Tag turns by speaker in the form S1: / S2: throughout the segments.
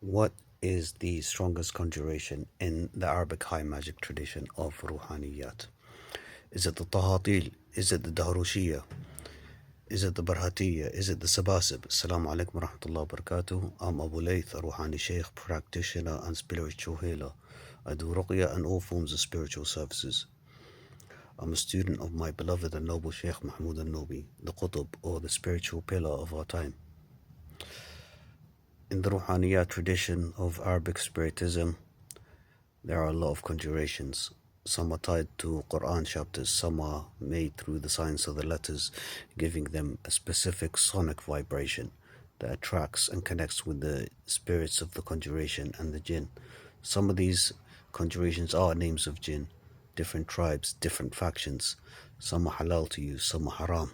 S1: What is the strongest conjuration in the Arabic high magic tradition of ruhaniyat? Is it the tahatil? Is it the daharushiyya? Is it the barhatiyya? Is it the sabasib? Assalamu alaikum wa rahmatullahi wa barakatuh. I'm Abu Layth, a ruhani sheikh, practitioner and spiritual healer. I do ruqya and all forms of spiritual services. I'm a student of my beloved and noble Sheikh Mahmud al-Nobi, the Qutb, or the spiritual pillar of our time. In the Ruhaniyat tradition of Arabic Spiritism, there are a lot of conjurations. Some are tied to Quran chapters, some are made through the science of the letters, giving them a specific sonic vibration that attracts and connects with the spirits of the conjuration and the jinn. Some of these conjurations are names of jinn, different tribes, different factions. Some are halal to use, some are haram.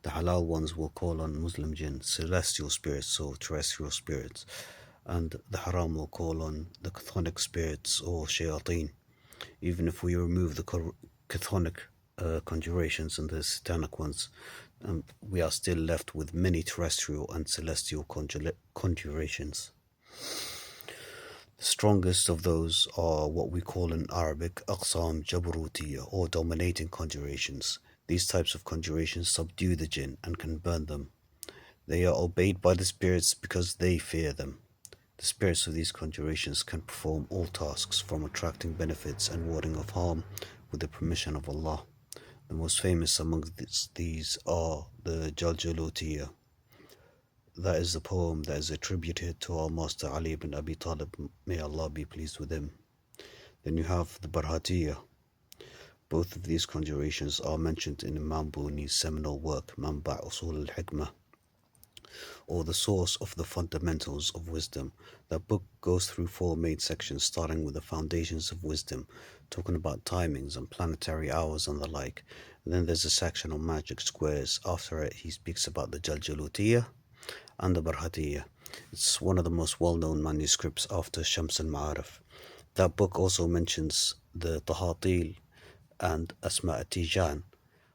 S1: The halal ones will call on Muslim jinn, celestial spirits or terrestrial spirits, and the haram will call on the chthonic spirits or shayateen. Even if we remove the chthonic conjurations and the satanic ones, we are still left with many terrestrial and celestial conjurations. The strongest of those are what we call in Arabic aqsam jabarutiyya, or dominating conjurations. These types of conjurations subdue the jinn and can burn them. They are obeyed by the spirits because they fear them. The spirits of these conjurations can perform all tasks, from attracting benefits and warding off harm with the permission of Allah. The most famous among these are the Jaljalutiyya. That is the poem that is attributed to our master Ali ibn Abi Talib, may Allah be pleased with him. Then you have the Barhatiyya. Both of these conjurations are mentioned in Imam Buni's seminal work, Manba' Usul al-Hikmah, or the source of the fundamentals of wisdom. That book goes through 4 main sections, starting with the foundations of wisdom, talking about timings and planetary hours and the like. And then there's a section on magic squares. After it, he speaks about the Jaljalutiyya and the Barhatiyya. It's one of the most well-known manuscripts after Shams al-Ma'arif. That book also mentions the Tahatil and Asma Tijan.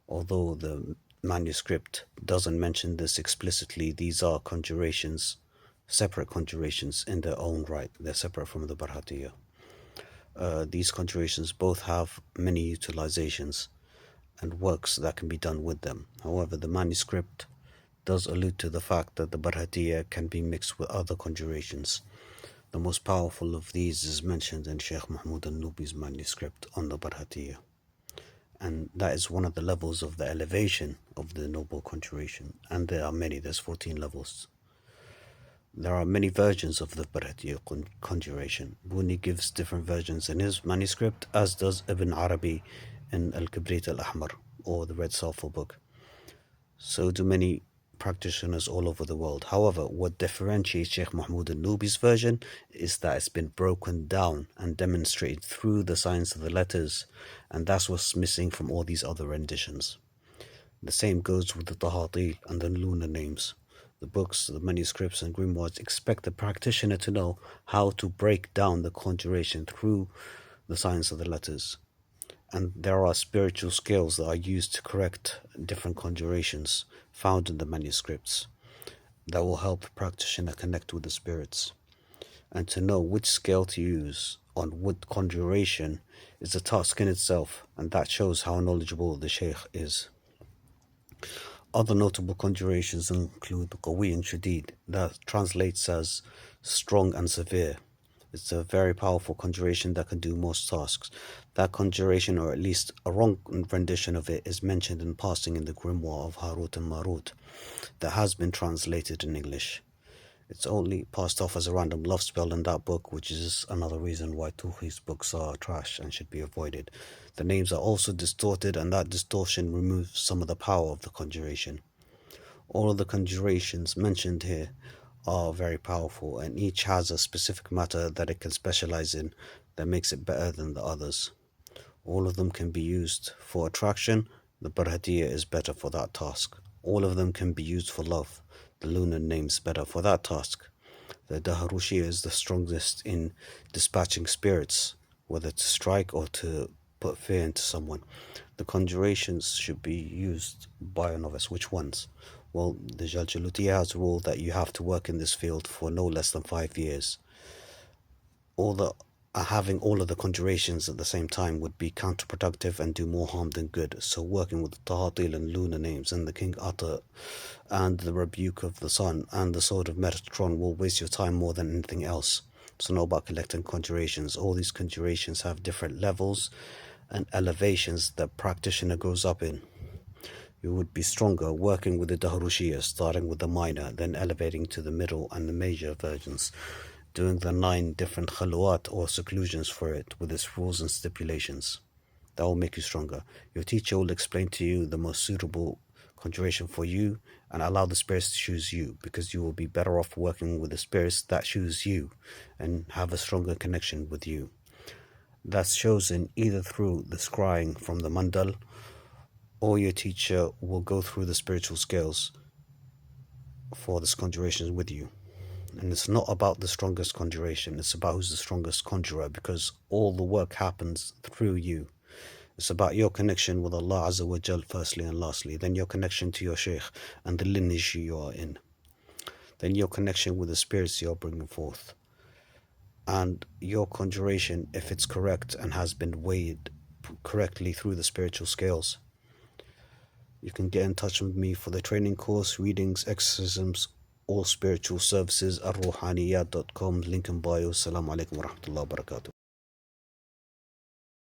S1: Although the manuscript doesn't mention this explicitly, these are conjurations, separate conjurations in their own right. They're separate from the Barhatiyya. These conjurations both have many utilizations and works that can be done with them. However, the manuscript does allude to the fact that the Barhatiyya can be mixed with other conjurations. The most powerful of these is mentioned in Sheikh Mahmud al-Nubi's manuscript on the Barhatiyya. And that is one of the levels of the elevation of the noble conjuration. And there are many, there's 14 levels. There are many versions of the Barhatiyya conjuration. Buni gives different versions in his manuscript, as does Ibn Arabi in Al-Kibrit al-Ahmar, or the Red Sulphur book. So do many practitioners all over the world. However, what differentiates Sheikh Mahmud al-Nubi's version is that it's been broken down and demonstrated through the science of the letters, and that's what's missing from all these other renditions. The same goes with the Tahatil and the lunar names. The books, the manuscripts and grimoires expect the practitioner to know how to break down the conjuration through the science of the letters. And there are spiritual skills that are used to correct different conjurations found in the manuscripts that will help the practitioner connect with the spirits. And to know which scale to use on what conjuration is a task in itself, and that shows how knowledgeable the Sheikh is. Other notable conjurations include Qawi and Shadid, that translates as strong and severe. It's a very powerful conjuration that can do most tasks. That conjuration, or at least a wrong rendition of it, is mentioned in passing in the grimoire of Harut and Marut that has been translated in English. It's only passed off as a random love spell in that book, which is another reason why Tuhi's books are trash and should be avoided. The names are also distorted, and that distortion removes some of the power of the conjuration. All of the conjurations mentioned here are very powerful, and each has a specific matter that it can specialize in that makes it better than the others. All of them can be used for attraction. The Barhatiyya is better for that task. All of them can be used for love. The lunar name's better for that task. The Daharushiyya is the strongest in dispatching spirits, whether to strike or to put fear into someone. The conjurations should be used by a novice. Which ones? Well, the Jaljalutiyya has a rule that you have to work in this field for no less than 5 years. all the having all of the conjurations at the same time would be counterproductive and do more harm than good. So working with the Tahatil and lunar names and the King Atta and the rebuke of the sun and the sword of Metatron will waste your time more than anything else. So know about collecting conjurations. All these conjurations have different levels and elevations that practitioner goes up in. You would be stronger working with the Daharushiyya, starting with the minor, then elevating to the middle and the major versions, doing the 9 different khalwat or seclusions for it with its rules and stipulations. That will make you stronger. Your teacher will explain to you the most suitable conjuration for you and allow the spirits to choose you, because you will be better off working with the spirits that choose you and have a stronger connection with you. That's chosen either through the scrying from the mandal, or your teacher will go through the spiritual scales for this conjuration with you. And it's not about the strongest conjuration, it's about who's the strongest conjurer, because all the work happens through you. It's about your connection with Allah Azza wa Jal firstly and lastly, then your connection to your Shaykh and the lineage you are in, then your connection with the spirits you are bringing forth. And your conjuration, if it's correct and has been weighed correctly through the spiritual scales, you can get in touch with me for the training course, readings, exorcisms, all spiritual services, alruhaniyat.com, link in bio. Assalamu alaikum wa rahmatullahi wa barakatuh.